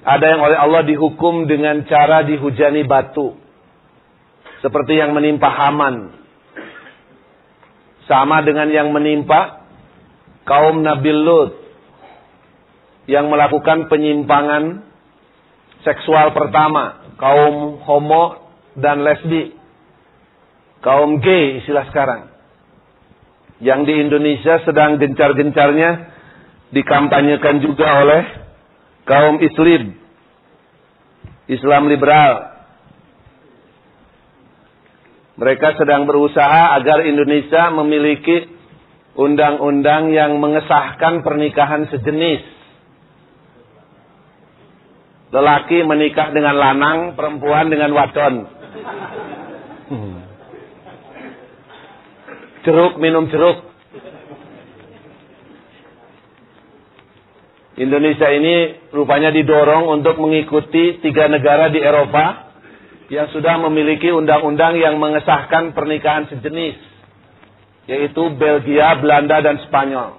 Ada yang oleh Allah dihukum dengan cara dihujani batu. Seperti yang menimpa Haman. Sama dengan yang menimpa kaum Nabi Lut. Yang melakukan penyimpangan seksual pertama. Kaum homo dan lesbi. Kaum gay istilah sekarang. Yang di Indonesia sedang gencar-gencarnya dikampanyekan juga oleh kaum Islam liberal. Mereka sedang berusaha agar Indonesia memiliki undang-undang yang mengesahkan pernikahan sejenis. Lelaki menikah dengan lanang, perempuan dengan wadon. Jeruk minum jeruk. Indonesia ini rupanya didorong untuk mengikuti 3 negara di Eropa yang sudah memiliki undang-undang yang mengesahkan pernikahan sejenis, yaitu Belgia, Belanda, dan Spanyol.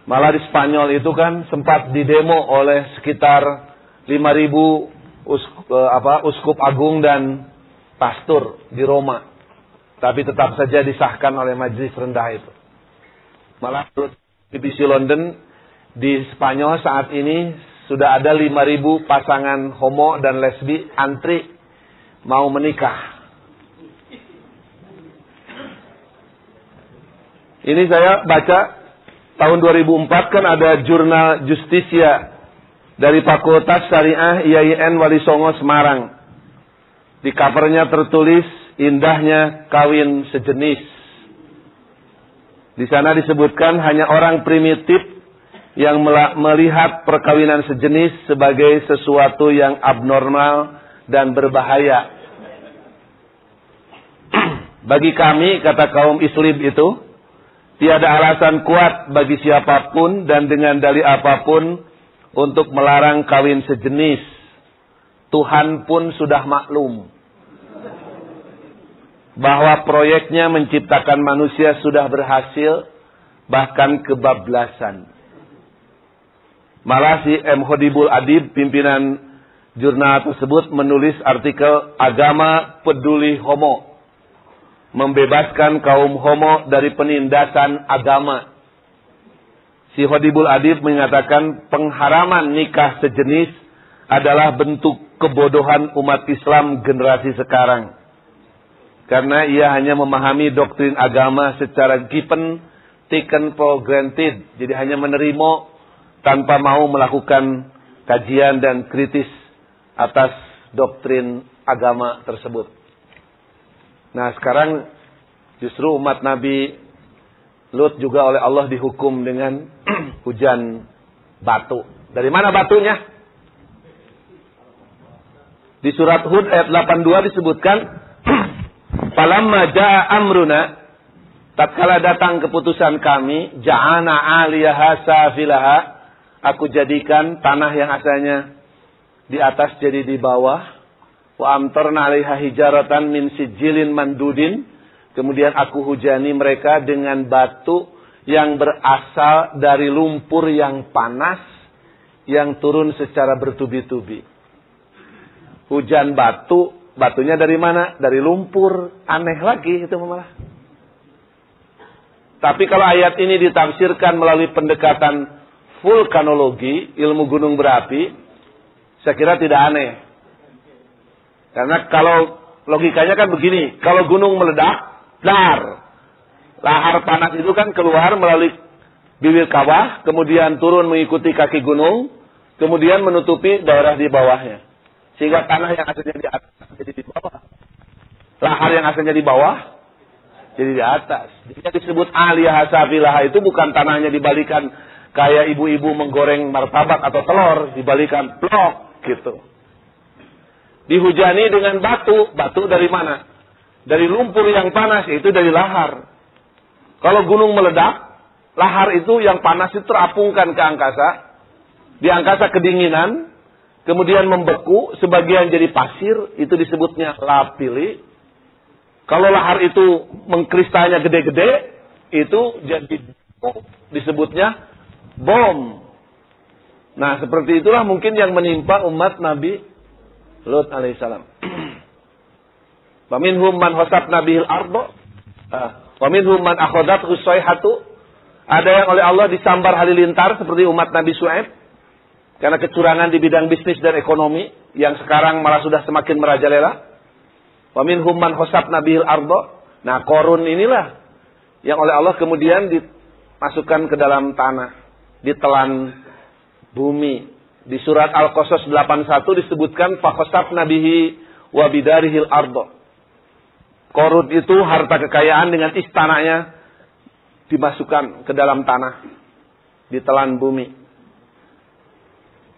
Malah di Spanyol itu kan sempat didemo oleh sekitar 5.000 uskup agung dan pastor di Roma. Tapi tetap saja disahkan oleh majelis rendah itu. Malah menurut BBC London, di Spanyol saat ini sudah ada 5.000 pasangan homo dan lesbi antri mau menikah. Ini saya baca tahun 2004 kan ada jurnal Justisia dari Fakultas Syariah IAIN Wali Songo Semarang. Di covernya tertulis indahnya kawin sejenis. Di sana disebutkan hanya orang primitif yang melihat perkawinan sejenis sebagai sesuatu yang abnormal dan berbahaya. Bagi kami, kata kaum Islam itu, tiada alasan kuat bagi siapapun dan dengan dalih apapun untuk melarang kawin sejenis. Tuhan pun sudah maklum bahwa proyeknya menciptakan manusia sudah berhasil, bahkan kebablasan. Malah si M. Hodibul Adib, pimpinan jurnal tersebut, menulis artikel Agama Peduli Homo, membebaskan kaum homo dari penindasan agama. Si Hodibul Adib mengatakan pengharaman nikah sejenis adalah bentuk kebodohan umat Islam generasi sekarang. Karena ia hanya memahami doktrin agama secara given, taken for granted. Jadi hanya menerima tanpa mau melakukan kajian dan kritis atas doktrin agama tersebut. Nah sekarang justru umat Nabi Lut juga oleh Allah dihukum dengan hujan batu. Dari mana batunya? Di surat Hud ayat 82 disebutkan, falamma jaa amruna, tatkala datang keputusan kami, ja'ana 'aliyaha safilaha, aku jadikan tanah yang asalnya di atas jadi di bawah, wa amtarna 'alaiha hijaratan min sijilin mandudin, kemudian aku hujani mereka dengan batu yang berasal dari lumpur yang panas yang turun secara bertubi-tubi. Hujan batu, batunya dari mana? Dari lumpur. Aneh lagi itu malah. Tapi kalau ayat ini ditafsirkan melalui pendekatan vulkanologi, ilmu gunung berapi, saya kira tidak aneh. Karena kalau logikanya kan begini, kalau gunung meledak, dar. Lahar panas itu kan keluar melalui bibir kawah, kemudian turun mengikuti kaki gunung, kemudian menutupi daerah di bawahnya. Sehingga tanah yang asalnya di atas jadi di bawah. Lahar yang asalnya di bawah jadi di atas. Jadi disebut aliyah safilah itu bukan tanahnya dibalikan kayak ibu-ibu menggoreng martabak atau telur, dibalikan blok gitu. Dihujani dengan batu. Batu dari mana? Dari lumpur yang panas, itu dari lahar. Kalau gunung meledak, lahar itu yang panas itu terapungkan ke angkasa. Di angkasa kedinginan, kemudian membeku, sebagian jadi pasir, itu disebutnya lapili. Kalau lahar itu mengkristalnya gede-gede, itu jadi disebutnya bom. Nah, seperti itulah mungkin yang menimpa umat Nabi Lut alaihissalam. Wa minhum man khasafna bihil ardo. Wa minhum man akhadathu sayhatu. Ada yang oleh Allah disambar halilintar seperti umat Nabi Shu'aib karena kecurangan di bidang bisnis dan ekonomi yang sekarang malah sudah semakin merajalela. Wa minhum man khasafna bihil ardo. Nah, Qarun inilah yang oleh Allah kemudian dimasukkan ke dalam tanah, ditelan bumi. Di surat Al-Qasas 81 disebutkan fa khasafna bihi wa bidarihil ardo. Qarun itu harta kekayaan dengan istananya dimasukkan ke dalam tanah, ditelan bumi.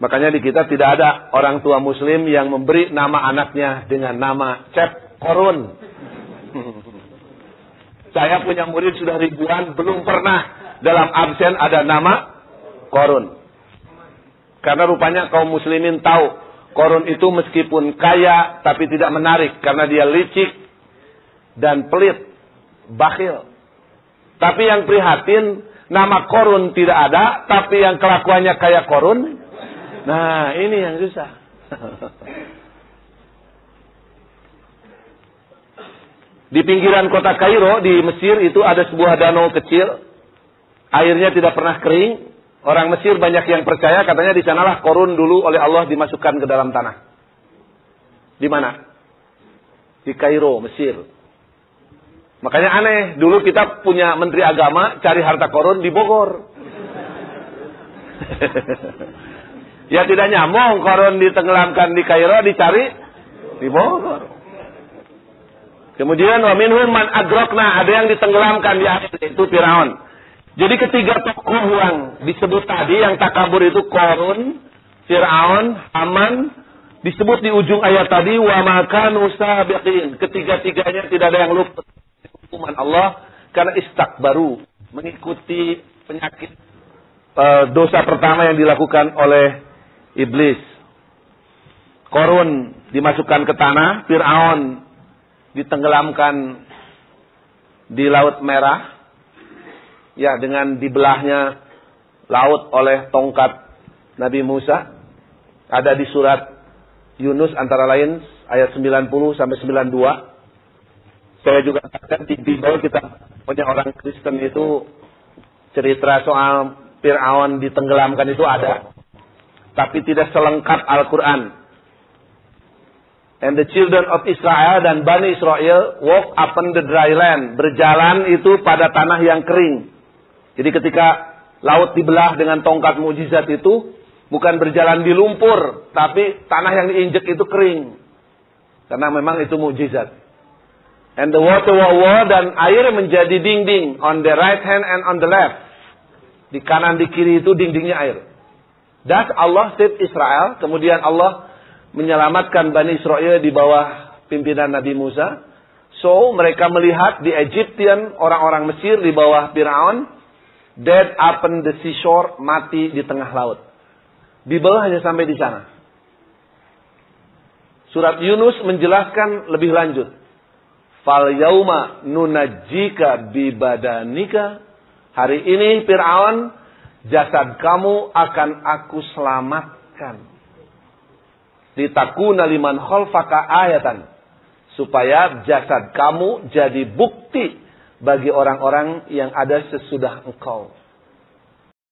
Makanya di kita tidak ada orang tua muslim yang memberi nama anaknya dengan nama Cep Qarun. Saya punya murid sudah ribuan, belum pernah dalam absen ada nama Qarun. Karena rupanya kaum muslimin tahu Qarun itu meskipun kaya tapi tidak menarik karena dia licik dan pelit, bakhil. Tapi yang prihatin, nama Qarun tidak ada, tapi yang kelakuannya kayak Qarun. Nah, ini yang susah. Di pinggiran kota Kairo di Mesir itu ada sebuah danau kecil. Airnya tidak pernah kering. Orang Mesir banyak yang percaya katanya di sanalah Qarun dulu oleh Allah dimasukkan ke dalam tanah. Di mana? Di Kairo, Mesir. Makanya aneh, dulu kita punya menteri agama cari harta Qarun di Bogor. Ya tidak nyambung, Qarun ditenggelamkan di Kairo, dicari di Bogor. Kemudian wa minhum man agrokna, ada yang ditenggelamkan di air, itu Firaun. Jadi ketiga tokoh yang disebut tadi yang takabur itu Qarun, Firaun, Haman, disebut di ujung ayat tadi wa makanu sabiqin. Ketiga-tiganya tidak ada yang luput hukuman Allah karena istakbaru, mengikuti penyakit dosa pertama yang dilakukan oleh iblis. Qarun dimasukkan ke tanah, Firaun ditenggelamkan di Laut Merah, ya dengan dibelahnya laut oleh tongkat Nabi Musa. Ada di surat Yunus antara lain ayat 90 sampai 92. Saya juga katakan di Bible kita punya orang Kristen itu cerita soal Firaun ditenggelamkan itu ada. Tapi tidak selengkap Al-Quran. And the children of Israel dan Bani Israel walk upon the dry land. Berjalan itu pada tanah yang kering. Jadi ketika laut dibelah dengan tongkat mukjizat itu, bukan berjalan di lumpur, tapi tanah yang diinjek itu kering. Karena memang itu mukjizat. And the water war dan air menjadi dinding on the right hand and on the left. Di kanan di kiri itu dindingnya air. Thus Allah saved Israel. Kemudian Allah menyelamatkan Bani Israel di bawah pimpinan Nabi Musa. So mereka melihat di Egyptian, orang-orang Mesir di bawah Firaun, dead upon the seashore, mati di tengah laut. Bible hanya sampai di sana. Surat Yunus menjelaskan lebih lanjut. Fal yauma nunajjika bibadanika. Hari ini Firaun, jasad kamu akan aku selamatkan. Litakuna liman khalfaka ayatan. Supaya jasad kamu jadi bukti bagi orang-orang yang ada sesudah engkau.